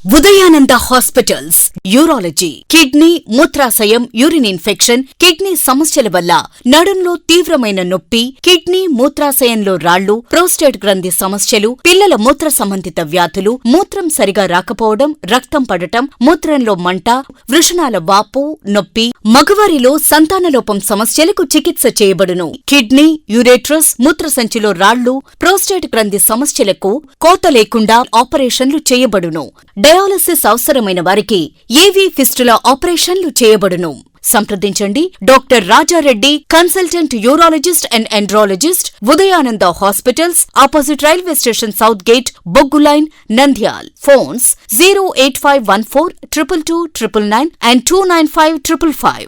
Udayananda Hospitals, Urology, kidney, మూత్రాశయం, urine infection, kidney సమస్యల వల్ల నడుంలో తీవ్రమైన నొప్పి, కిడ్నీ, మూత్రాశయంలో రాళ్లు, ప్రోస్టేట్ గ్రంథి సమస్యలు, పిల్లల మూత్ర సంబంధిత వ్యాధులు, మూత్రం సరిగా రాకపోవడం, రక్తం పడటం, మూత్రంలో మంట, వృషణాల వాపు, నొప్పి, మగవారిలో సంతానలోపం సమస్యలకు చికిత్స చేయబడును. కిడ్నీ, యురేట్రస్, మూత్రసంచిలో రాళ్లు, ప్రోస్టేట్ గ్రంథి సమస్యలకు కోత లేకుండా ఆపరేషన్లు చేయబడును. డయాలసిస్ అవసరమైన వారికి ఏవీ ఫిస్టులా ఆపరేషన్లు చేయబడును. సంప్రదించండి doctor Raja Reddy, consultant urologist and enterologist, Udayananda hospitals, opposite railway station south gate, బొగ్గు లైన్, నంద్యాల్. Phones 08514 222 999 and 295 555.